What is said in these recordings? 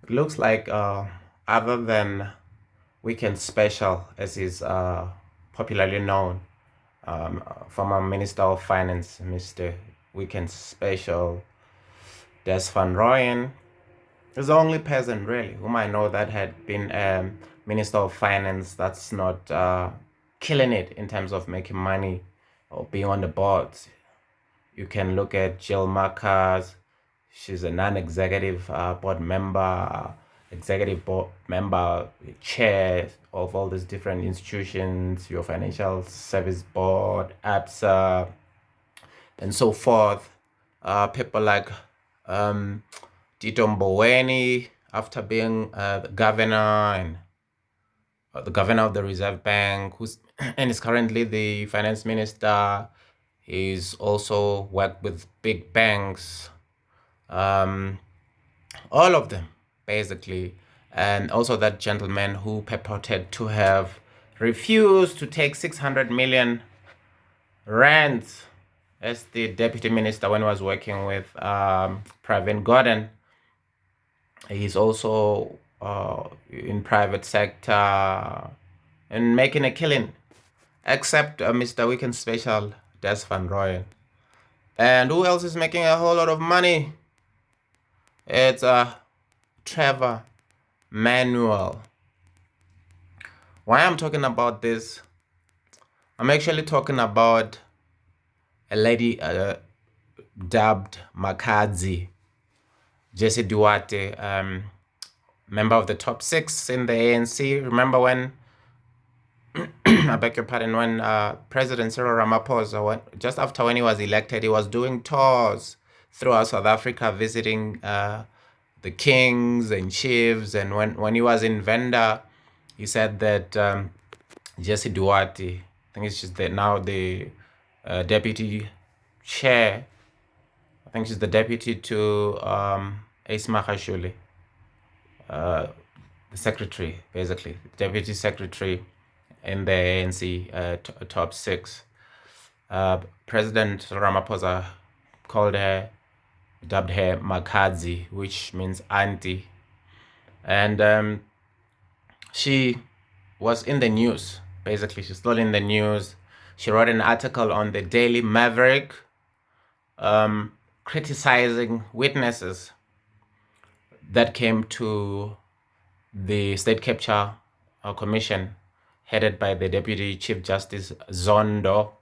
It looks like other than Weekend Special, as is popularly known, former Minister of Finance, Mr. Weekend Special, Des Van Rooyen, is the only person really whom I know that had been Minister of Finance that's not killing it in terms of making money or being on the boards. You can look at Jill Markers. She's a non-executive board member, executive board member, chair of all these different institutions, your financial service board, APSA, and so forth. People like Tito Mboweni, after being the governor and the governor of the Reserve Bank, who's and is currently the finance minister. He's also worked with big banks, um, all of them, basically. And also that gentleman who purported to have refused to take 600 million rands as the deputy minister when he was working with Pravin Gordon. He's also in private sector and making a killing, except Mr. Weekend Special, Des Van Rooyen. And who else is making a whole lot of money? It's Trevor, Manuel. Why I'm talking about this, I'm actually talking about a lady dubbed Makadzi, Jessie Duarte, member of the top six in the ANC. Remember when, I beg your pardon, when President Cyril Ramaphosa, just after when he was elected, he was doing tours throughout South Africa, visiting the kings and chiefs. And when he was in Venda, he said that Jessie Duarte, I think she's now the deputy chair. I think she's the deputy to Ace Magashule, the secretary, basically, deputy secretary in the ANC top six. President Ramaphosa called her, dubbed her Makadzi, which means auntie. And she was in the news, basically. She's still in the news. She wrote an article on the Daily Maverick criticizing witnesses that came to the State Capture Commission headed by the Deputy Chief Justice Zondo.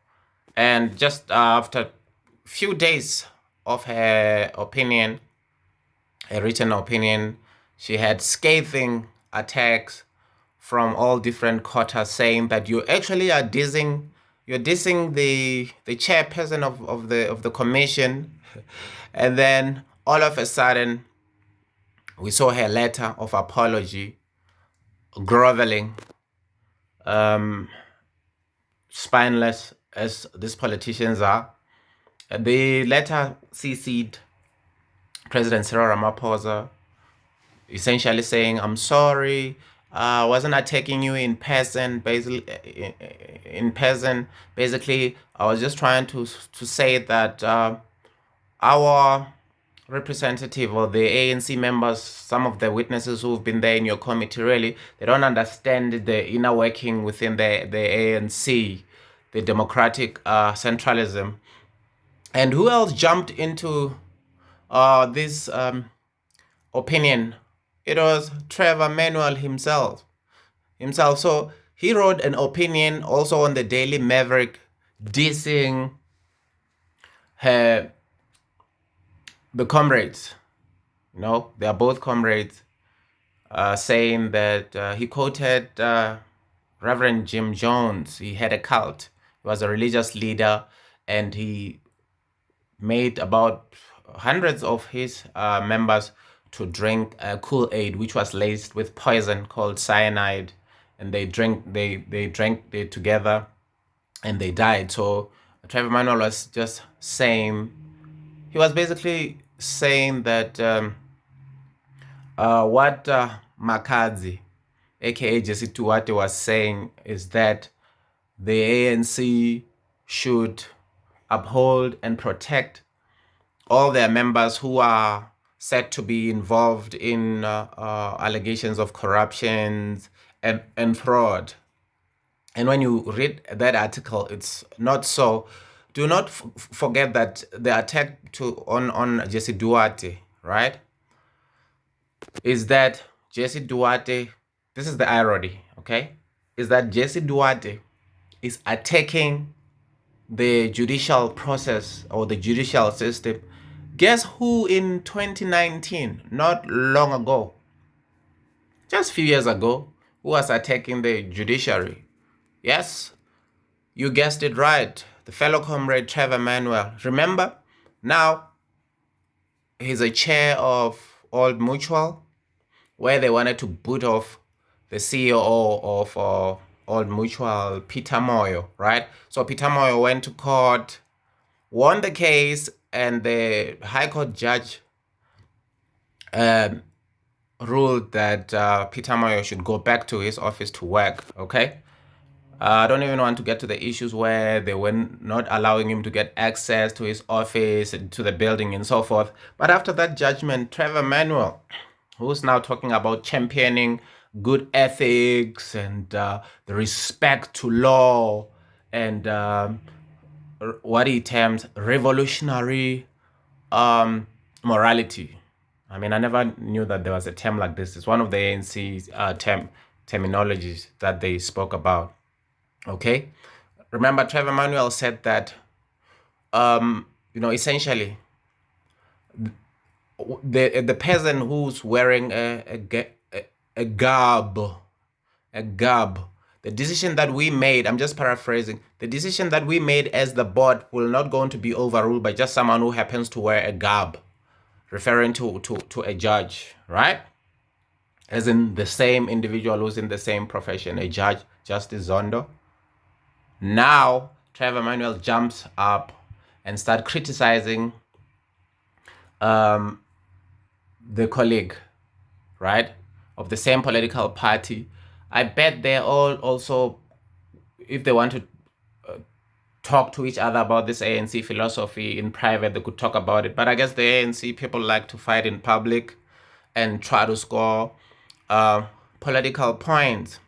And just after a few days of her opinion, a written opinion, she had scathing attacks from all different quarters saying that you actually are dissing the chairperson of the commission. And then all of a sudden we saw her letter of apology, groveling, spineless as these politicians are. The letter CC'd President Cyril Ramaphosa, essentially saying, "I'm sorry, wasn't attacking you in person. Basically, basically, I was just trying to say that our representative or the ANC members, some of the witnesses who've been there in your committee, really, they don't understand the inner working within the ANC, the democratic centralism." And who else jumped into this opinion? It was Trevor Manuel himself. So he wrote an opinion also on the Daily Maverick, dissing her, the Comrades. You know, they are both Comrades, saying that he quoted Reverend Jim Jones. He had a cult. He was a religious leader, and he made about hundreds of his members to drink Kool-Aid, which was laced with poison called cyanide, and they drank it together, and they died. So Trevor Manuel was just saying, he was basically saying that what Makadzi, aka Jessie Duarte, was saying is that the ANC should uphold and protect all their members who are said to be involved in allegations of corruption and fraud. And when you read that article, it's not so. Do not forget that the attack on Jessie Duarte, right, is that Jessie Duarte, this is the irony, okay, is that Jessie Duarte is attacking the judicial process or the judicial system. Guess who in 2019, not long ago, just a few years ago, who was attacking the judiciary? Yes, you guessed it right. The fellow comrade Trevor Manuel. Remember? Now, he's a chair of Old Mutual, where they wanted to boot off the CEO of Old Mutual, Peter Moyo, right? So Peter Moyo went to court, won the case, and the High Court judge ruled that Peter Moyo should go back to his office to work, okay? I don't even want to get to the issues where they were not allowing him to get access to his office and to the building and so forth. But after that judgment, Trevor Manuel, who's now talking about championing good ethics and the respect to law and what he terms revolutionary morality. I mean, I never knew that there was a term like this. It's one of the ANC's terminologies that they spoke about. Okay, remember Trevor Manuel said that, essentially, the person who's wearing a garb, the decision that we made, I'm just paraphrasing, the decision that we made as the board will not going to be overruled by just someone who happens to wear a garb, referring to a judge, right? As in the same individual who's in the same profession, a judge, Justice Zondo. Now, Trevor Manuel jumps up and start criticizing the colleague, right, of the same political party. I bet they're all also, if they want to talk to each other about this ANC philosophy in private, they could talk about it. But I guess the ANC people like to fight in public and try to score political points.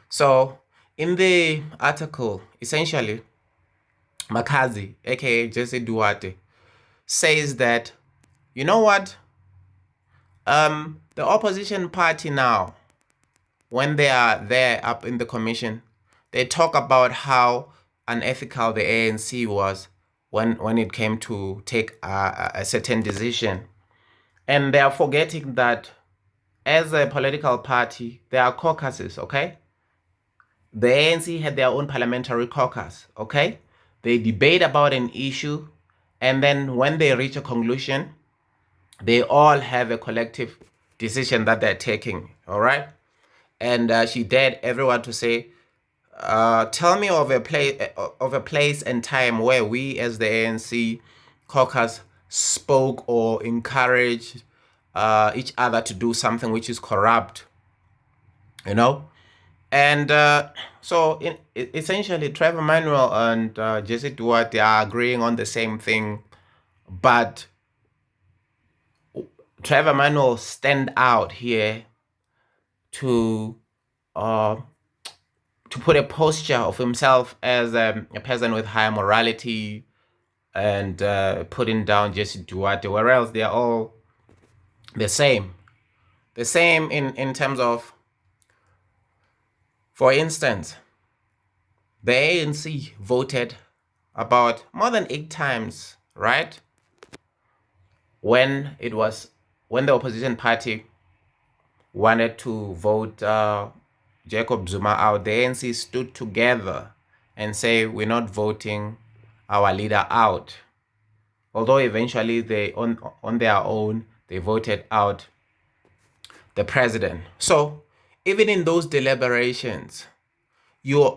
So, in the article, essentially, Makazi, aka Jessie Duarte, says that, you know what? The opposition party now, when they are there up in the commission, they talk about how unethical the ANC was when it came to take a certain decision. And they are forgetting that as a political party, there are caucuses, okay? The ANC had their own parliamentary caucus, okay? They debate about an issue, and then when they reach a conclusion, they all have a collective decision that they're taking, all right? And she dared everyone to say, tell me of a place and time where we as the ANC caucus spoke or encouraged each other to do something which is corrupt, you know? And so essentially, Trevor Manuel and Jessie Duarte are agreeing on the same thing, but Trevor Manuel stand out here to put a posture of himself as a person with high morality and putting down Jessie Duarte, whereas they are all the same. The same in terms of, for instance, the ANC voted about more than 8 times, right? When the opposition party wanted to vote Jacob Zuma out, the ANC stood together and say, we're not voting our leader out. Although eventually they, on their own, they voted out the president. So even in those deliberations, you're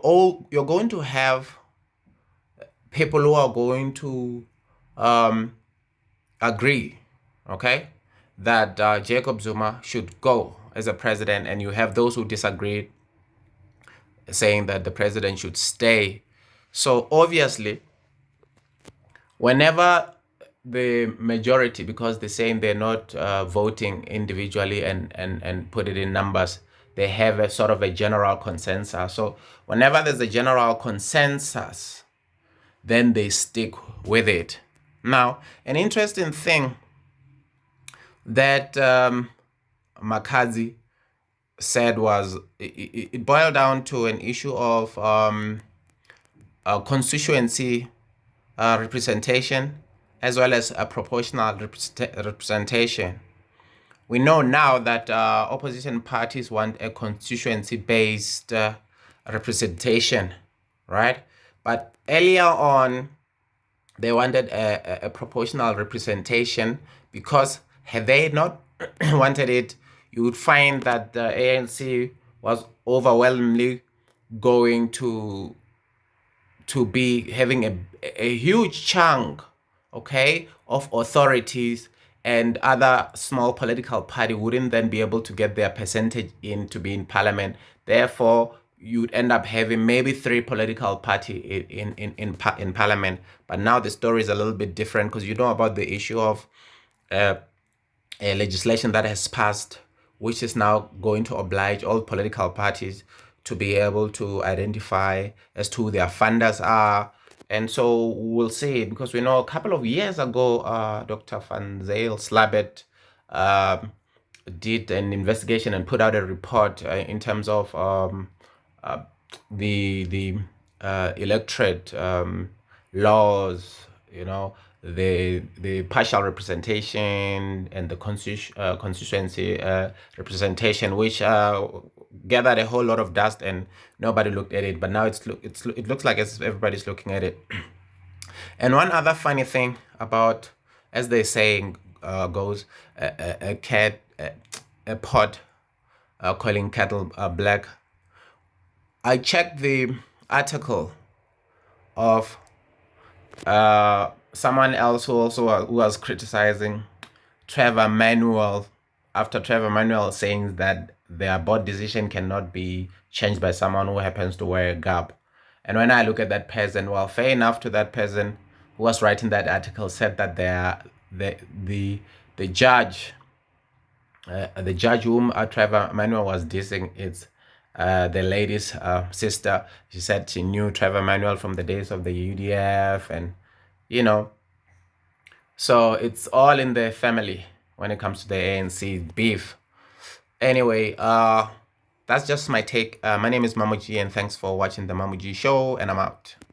going to have people who are going to agree, okay, that Jacob Zuma should go as a president, and you have those who disagree, saying that the president should stay. So obviously, whenever the majority, because they're saying they're not voting individually and put it in numbers. They have a sort of a general consensus. So whenever there's a general consensus, then they stick with it. Now, an interesting thing that Makazi said was it boiled down to an issue of constituency representation as well as a proportional representation. We know now that opposition parties want a constituency-based representation, right? But earlier on, they wanted a proportional representation, because had they not wanted it, you would find that the ANC was overwhelmingly going to be having a huge chunk, okay, of authorities, and other small political party wouldn't then be able to get their percentage in to be in parliament. Therefore, you'd end up having maybe 3 political party in parliament. But now the story is a little bit different, because you know about the issue of a legislation that has passed, which is now going to oblige all political parties to be able to identify as to who their funders are. And so we'll see, because we know a couple of years ago, Dr. Van Zyl Slabbert did an investigation and put out a report in terms of the electorate laws, you know, the partial representation and the constituency representation, which gathered a whole lot of dust and nobody looked at it. But now it looks like everybody's looking at it. And one other funny thing about, as they saying goes, a pot calling cattle black. I checked the article of someone else who was criticizing Trevor Manuel, after Trevor Manuel saying that their board decision cannot be changed by someone who happens to wear a garb. And when I look at that person, well, fair enough to that person who was writing that article, said that the judge whom Trevor Manuel was dissing, it's the lady's sister. She said she knew Trevor Manuel from the days of the UDF, and you know, so it's all in the family when it comes to the ANC beef. Anyway, that's just my take. My name is Mamuji, and thanks for watching the Mamuji Show, and I'm out.